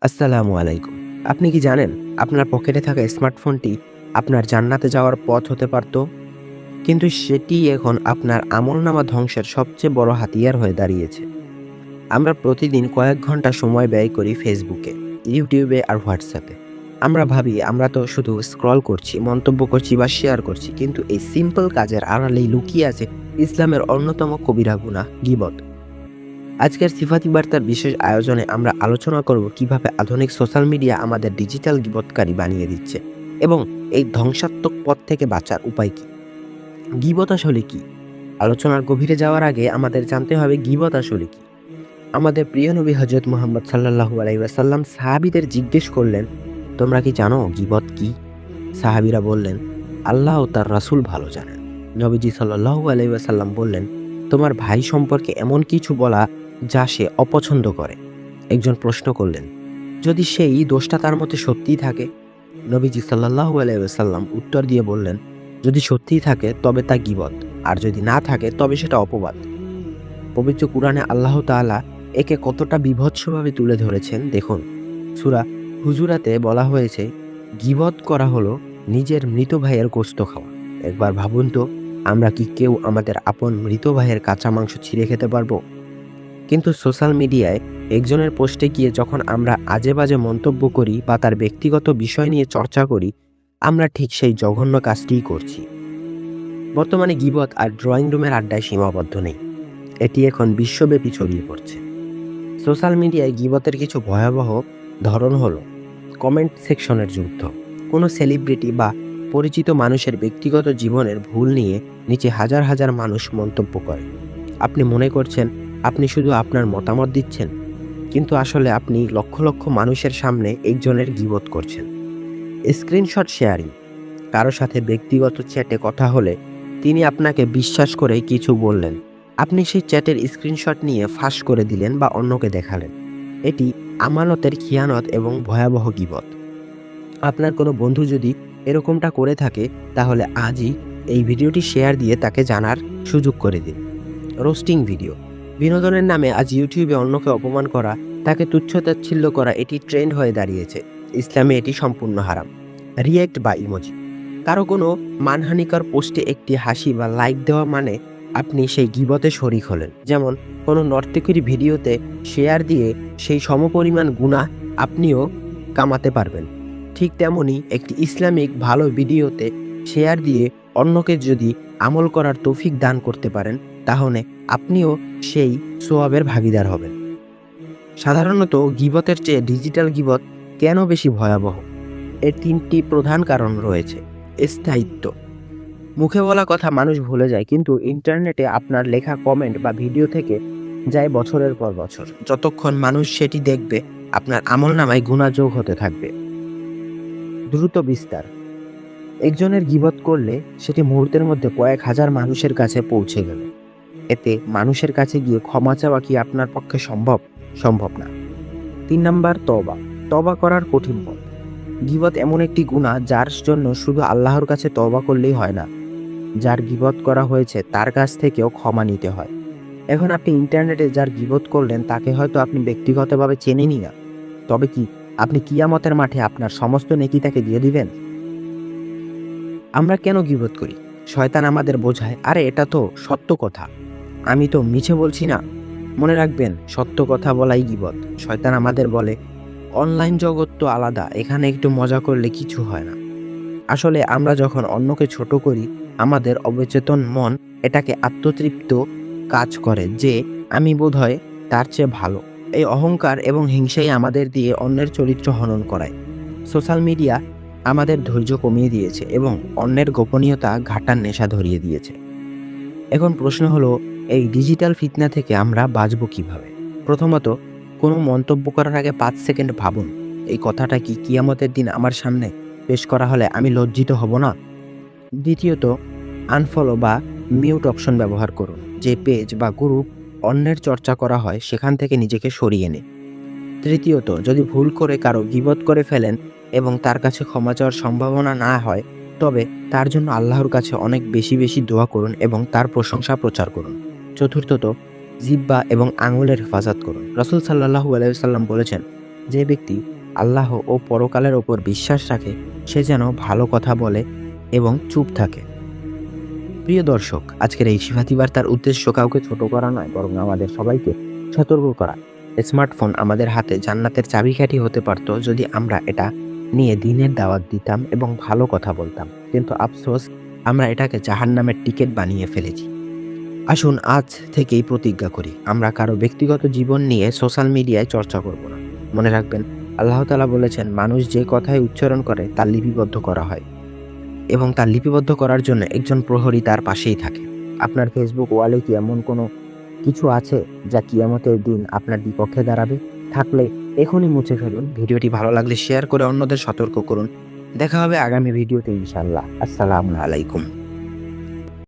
আসসালামু আলাইকুম। আপনি কি জানেন আপনার পকেটে থাকা স্মার্টফোনটি আপনার জান্নাতে যাওয়ার পথ হতে পারত? কিন্তু সেটি এখন আপনার আমলনামা ধ্বংসের সবচেয়ে বড় হাতিয়ার হয়ে দাঁড়িয়েছে। আমরা প্রতিদিন কয়েক ঘন্টা সময় ব্যয় করি ফেসবুকে, ইউটিউবে আর হোয়াটসঅ্যাপে। আমরা ভাবি আমরা তো শুধু স্ক্রল করছি, মন্তব্য করছি বা শেয়ার করছি। কিন্তু এই সিম্পল কাজের আড়ালেই লুকিয়ে আছে ইসলামের অন্যতম কবিরা গুনাহ গীবত। আজকের সিফাতি বার্তার বিশেষ আয়োজনে আমরা আলোচনা করব কিভাবে আধুনিক সোশ্যাল মিডিয়া আমাদের ডিজিটাল গীবতকারী বানিয়ে দিচ্ছে এবং এই ধ্বংসাত্মক পথ থেকে বাঁচার উপায় কি। গীবত আসলে কি? আলোচনার গভীরে যাওয়ার আগে আমাদের জানতে হবে গীবত আসলে কি। আমাদের প্রিয় নবী হযরত মুহাম্মদ সাল্লাল্লাহু আলাইহি ওয়াসাল্লাম সাহাবীদের জিজ্ঞেস করলেন, তোমরা কি জানো গীবত কি? সাহাবীরা বললেন, আল্লাহ ও তার রাসূল ভালো জানেন। নবীজি সাল্লাল্লাহু আলাইহি ওয়াসাল্লাম বললেন, তোমার ভাই সম্পর্কে এমন কিছু বলা যা সে অপছন্দ করে। একজন প্রশ্ন করলেন, যদি সেই দোষটা তার মধ্যে সত্যিই থাকে? নবীজি সাল্লাল্লাহু আলাইহি ওয়াসাল্লাম উত্তর দিয়ে বললেন, যদি সত্যিই থাকে তবে তা গীবত, আর যদি না থাকে তবে সেটা অপবাদ। পবিত্র কুরআনে আল্লাহ তাআলা একে কতটা বীভৎসভাবে তুলে ধরেছেন দেখুন। সূরা হুজুরাতে বলা হয়েছে, গীবত করা হলো নিজের মৃত ভাইয়ের গোশত খাওয়া। একবার ভাবুন তো, আমরা কি কেউ আমাদের আপন মৃত ভাইয়ের কাঁচা মাংস ছিঁড়ে খেতে পারবো? কিন্তু সোশ্যাল মিডিয়ায় একজনের পোস্টে গিয়ে যখন আমরা আজে বাজে মন্তব্য করি বা তার ব্যক্তিগত বিষয় নিয়ে চর্চা করি, আমরা ঠিক সেই জঘন্য কাজটিই করছি। বর্তমানে গীবত আর ড্রয়িং রুমের আড্ডায় সীমাবদ্ধ নেই, এটি এখন বিশ্বব্যাপী ছড়িয়ে পড়ছে। সোশ্যাল মিডিয়ায় গীবতের কিছু ভয়াবহ ধরন হলো কমেন্ট সেকশনের যুদ্ধ। কোনো সেলিব্রিটি বা পরিচিত মানুষের ব্যক্তিগত জীবনের ভুল নিয়ে নিচে হাজার হাজার মানুষ মন্তব্য করে। আপনি মনে করছেন আপনি শুধু আপনার মতামত দিচ্ছেন, কিন্তু আসলে আপনি লক্ষ লক্ষ মানুষের সামনে একজনের গীবত করছেন। স্ক্রিনশট শেয়ারিং, কারো সাথে ব্যক্তিগত চ্যাটে কথা হলে তিনি আপনাকে বিশ্বাস করে কিছু বললেন, আপনি সেই চ্যাটের স্ক্রিনশট নিয়ে ফাঁস করে দিলেন বা অন্যকে দেখালেন। এটি আমানতের খিয়ানত এবং ভয়াবহ গীবত। আপনার কোনো বন্ধু যদি এরকমটা করে থাকে, তাহলে আজই এই ভিডিওটি শেয়ার দিয়ে তাকে জানার সুযোগ করে দিন। রোস্টিং ভিডিও, বিনোদনের নামে আজ ইউটিউবে অন্যকে অপমান করা, তাকে তুচ্ছ-তাচ্ছিল্য করা, এটি ট্রেন্ড হয়ে দাঁড়িয়েছে। ইসলামে এটি সম্পূর্ণ হারাম। রিয়েক্ট বা ইমোজি, কারো কোনো মানহানিকর পোস্টে একটি হাসি বা লাইক দেওয়া মানে আপনি সেই গীবতে শরিক হলেন। যেমন কোনো নর্তকীর ভিডিওতে শেয়ার দিয়ে সেই সমপরিমাণ গুনাহ আপনিও কামাতে পারবেন। ঠিক তেমনি একটি ইসলামিক ভালো ভিডিওতে শেয়ার দিয়ে অন্যকে যদি আমল করার তৌফিক দান করতে পারেন, তাহলে আপনিও সেই সোয়াবের ভাগীদার হবেন। সাধারণত গীবতের চেয়ে ডিজিটাল গীবত কেন বেশি ভয়াবহ? এর তিনটি প্রধান কারণ রয়েছে। স্থায়িত্ব, মুখে বলা কথা মানুষ ভুলে যায়, কিন্তু ইন্টারনেটে আপনার লেখা কমেন্ট বা ভিডিও থেকে যায় বছরের পর বছর। যতক্ষণ মানুষ সেটি দেখবে, আপনার আমলনামায় গুনাহ যোগ হতে থাকবে। দ্রুত বিস্তার, একজনের গীবত করলে সেটি মুহূর্তের মধ্যে কয়েক হাজার মানুষের কাছে পৌঁছে গেল। এতে মানুষের কাছে গিয়ে ক্ষমা চাওয়া কি আপনার পক্ষে সম্ভব? সম্ভব না। ৩ নাম্বার, তওবা। তওবা করার কঠিন পথ। গীবত এমন একটি গুনাহ যার জন্য শুধু আল্লাহর কাছে তওবা করলেই হয় না, যার গীবত করা হয়েছে তার কাছ থেকেও ক্ষমা নিতে হয়। এখন আপনি ইন্টারনেটে যার গীবত করলেন তাকে হয়তো আপনি ব্যক্তিগতভাবে চেনেনই না, তবে কি আপনি কিয়ামতের মাঠে আপনার সমস্ত নেকি তাকে দিয়ে দিবেন? আমরা কেন গীবত করি? শয়তান আমাদের বোঝায়, আরে এটা তো সত্য কথা, আমি তো মিছে বলছি না। মনে রাখবেন, সত্য কথা বলাই গীবত। শয়তান আমাদের বলে, অনলাইন জগৎ তো আলাদা, এখানে একটু মজা করলে কিছু হয় না। আসলে আমরা যখন অন্যকে ছোট করি, আমাদের অবচেতন মন এটাকে আত্মতৃপ্ত কাজ করে যে আমি বোধহয় তার চেয়ে ভালো। এই অহংকার এবং হিংসাই আমাদের দিয়ে অন্যের চরিত্র হনন করায়। সোশ্যাল মিডিয়া আমাদের ধৈর্য কমিয়ে দিয়েছে এবং অন্যের গোপনীয়তা ঘাটার নেশা ধরিয়ে দিয়েছে। এখন প্রশ্ন হলো, এই ডিজিটাল ফিতনা থেকে আমরা বাঁচব কিভাবে? প্রথমত, কোনো মন্তব্য করার আগে ৫ সেকেন্ড ভাবুন, এই কথাটা কি কিয়ামতের দিন আমার সামনে পেশ করা হলে আমি লজ্জিত হব না? দ্বিতীয়ত, আনফলো বা মিউট অপশন ব্যবহার করুন। যে পেজ বা গ্রুপ অন্যের চর্চা করা হয় সেখান থেকে নিজেকে সরিয়ে নিন। তৃতীয়ত, যদি ভুল করে কারো গীবত করে ফেলেন এবং তার কাছে ক্ষমা চাওয়ার সম্ভাবনা না হয়, তবে তার জন্য আল্লাহর কাছে অনেক বেশি বেশি দোয়া করুন এবং তার প্রশংসা প্রচার করুন। চতুর্থত, জিহ্বা এবং আঙুলের হেফাজত করুন। রাসূল সাল্লাল্লাহু আলাইহি ওয়াসাল্লাম বলেছেন, যে ব্যক্তি আল্লাহ ও পরকালের ওপর বিশ্বাস রাখে সে যেন ভালো কথা বলে এবং চুপ থাকে। প্রিয় দর্শক, আজকের এই শিফাতি বার্তার উদ্দেশ্য কাউকে ছোট করা নয়, বরং আমাদের সবাইকে সতর্ক করা। স্মার্টফোন আমাদের হাতে জান্নাতের চাবিকাঠি হতে পারত যদি আমরা এটা নিয়ে দিনের দাওয়াত দিতাম এবং ভালো কথা বলতাম। কিন্তু আফসোস, আমরা এটাকে জাহান্নামের টিকিট বানিয়ে ফেলেছি। আসুন আজ থেকেই প্রতিজ্ঞা করি, আমরা কারো ব্যক্তিগত জীবন নিয়ে সোশ্যাল মিডিয়ায় চর্চা করব না। মনে রাখবেন, আল্লাহ তাআলা বলেছেন, মানুষ যে কথাই উচ্চারণ করে তা লিপিবদ্ধ করা হয় এবং তার লিপিবদ্ধ করার জন্য একজন প্রহরী তার পাশেই থাকে। আপনার ফেসবুক ওয়ালে কি এমন কোনো কিছু আছে যা কিয়ামতের দিন আপনার বিপক্ষে দাঁড়াবে? থাকলে এখনই মুছে ফেলুন। ভিডিওটি ভালো লাগলে শেয়ার করে অন্যদের সতর্ক করুন। দেখা হবে আগামী ভিডিওতে ইনশাআল্লাহ। আসসালামু আলাইকুম।